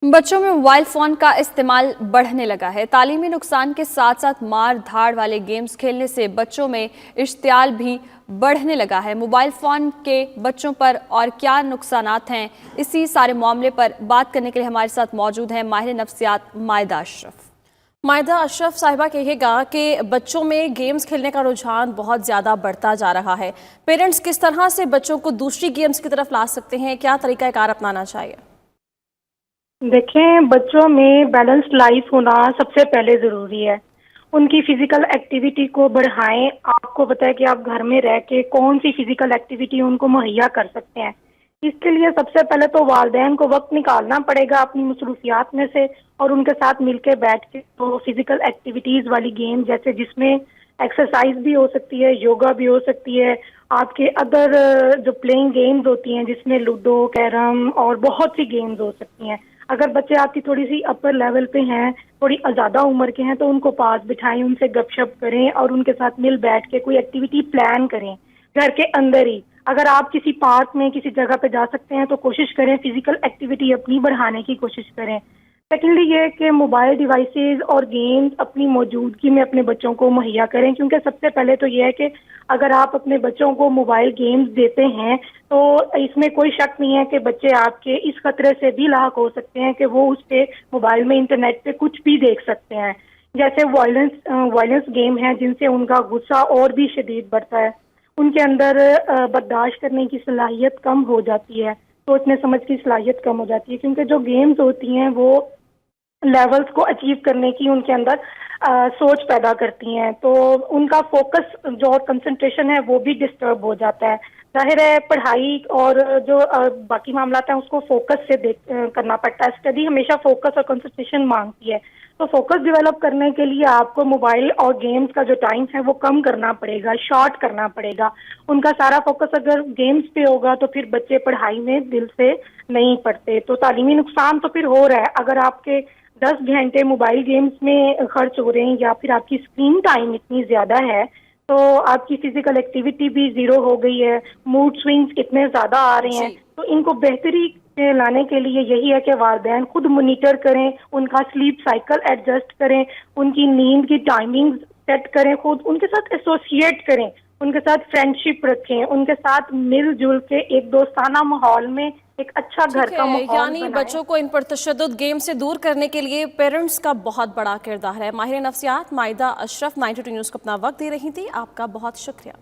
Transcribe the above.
بچوں میں mobile phone کا استعمال بڑھنے لگا ہے۔ تعلیمی نقصان کے ساتھ ساتھ مار دھاڑ والے گیمز کھیلنے سے بچوں میں اشتعال بھی بڑھنے لگا ہے۔ موبائل فون کے بچوں پر اور کیا نقصانات ہیں، اسی سارے معاملے پر بات کرنے کے لیے ہمارے ساتھ موجود ہیں ماہر نفسیات مائدہ اشرف۔ مائدہ اشرف صاحبہ، کہیے گا کہ بچوں میں گیمز کھیلنے کا رجحان بہت زیادہ بڑھتا جا رہا ہے۔ پیرنٹس کس طرح سے بچوں کو دوسری گیمز کی طرف لا سکتے ہیں، کیا طریقہ کار اپنانا چاہیے؟ دیکھیں، بچوں میں بیلنس لائف ہونا سب سے پہلے ضروری ہے۔ ان کی فزیکل ایکٹیویٹی کو بڑھائیں۔ آپ کو پتہ ہے کہ آپ گھر میں رہ کے کون سی فزیکل ایکٹیویٹی ان کو مہیا کر سکتے ہیں۔ اس کے لیے سب سے پہلے تو والدین کو وقت نکالنا پڑے گا اپنی مصروفیات میں سے، اور ان کے ساتھ مل کے بیٹھ کے تو فزیکل ایکٹیویٹیز والی گیم، جیسے جس میں ایکسرسائز بھی ہو سکتی ہے، یوگا بھی ہو سکتی ہے، آپ کے ادر جو پلینگ گیمز ہوتی ہیں جس میں لوڈو، کیرم اور بہت سی گیمز ہو سکتی ہیں۔ اگر بچے آپ کی تھوڑی سی اپر لیول پہ ہیں، تھوڑی زیادہ عمر کے ہیں، تو ان کو پاس بٹھائیں، ان سے گپ شپ کریں اور ان کے ساتھ مل بیٹھ کے کوئی ایکٹیویٹی پلان کریں گھر کے اندر ہی۔ اگر آپ کسی پارک میں کسی جگہ پہ جا سکتے ہیں تو کوشش کریں فزیکل ایکٹیویٹی اپنی بڑھانے کی کوشش کریں۔ سیکنڈلی یہ کہ موبائل ڈیوائسز اور گیمز اپنی موجودگی میں اپنے بچوں کو مہیا کریں، کیونکہ سب سے پہلے تو یہ ہے کہ اگر آپ اپنے بچوں کو موبائل گیمز دیتے ہیں تو اس میں کوئی شک نہیں ہے کہ بچے آپ کے اس خطرے سے بھی لاحق ہو سکتے ہیں کہ وہ اس پہ موبائل میں انٹرنیٹ پہ کچھ بھی دیکھ سکتے ہیں، جیسے وائلنس گیم ہے جن سے ان کا غصہ اور بھی شدید بڑھتا ہے، ان کے اندر برداشت کرنے کی صلاحیت کم ہو جاتی ہے، سوچنے سمجھ کی صلاحیت کم ہو جاتی ہے، کیونکہ جو گیمز ہوتی ہیں وہ لیولز کو اچیو کرنے کی ان کے اندر سوچ پیدا کرتی ہیں، تو ان کا فوکس جو کنسنٹریشن ہے وہ بھی ڈسٹرب ہو جاتا ہے۔ ظاہر ہے پڑھائی اور جو باقی معاملات ہیں اس کو فوکس سے کرنا پڑتا ہے۔ اسٹڈی ہمیشہ فوکس اور کنسنٹریشن مانگتی ہے، تو فوکس ڈیولپ کرنے کے لیے آپ کو موبائل اور گیمز کا جو ٹائم ہے وہ کم کرنا پڑے گا، شارٹ کرنا پڑے گا۔ ان کا سارا فوکس اگر گیمز پہ ہوگا تو پھر بچے پڑھائی میں دل سے نہیں پڑھتے، تو تعلیمی نقصان تو پھر ہو رہا ہے۔ اگر آپ کے 10 گھنٹے موبائل گیمز میں خرچ ہو رہے ہیں یا پھر آپ کی اسکرین ٹائم اتنی زیادہ ہے تو آپ کی فزیکل ایکٹیویٹی بھی زیرو ہو گئی ہے، موڈ سوئنگز اتنے زیادہ آ رہے ہیں، جی، تو ان کو بہتری لانے کے لیے یہی ہے کہ والدین خود مانیٹر کریں، ان کا سلیپ سائیکل ایڈجسٹ کریں، ان کی نیند کی ٹائمنگ سیٹ کریں، خود ان کے ساتھ ایسوسیٹ کریں، ان کے ساتھ فرینڈشپ رکھیں، ان کے ساتھ مل جل کے ایک دوستانہ ماحول میں ایک اچھا گھر ٹھیک کا ہے، ماحول یعنی بنائیں۔ بچوں کو ان پر تشدد گیم سے دور کرنے کے لیے پیرنٹس کا بہت بڑا کردار ہے۔ ماہر نفسیات مائدہ اشرف 92 نیوز کو اپنا وقت دے رہی تھی، آپ کا بہت شکریہ۔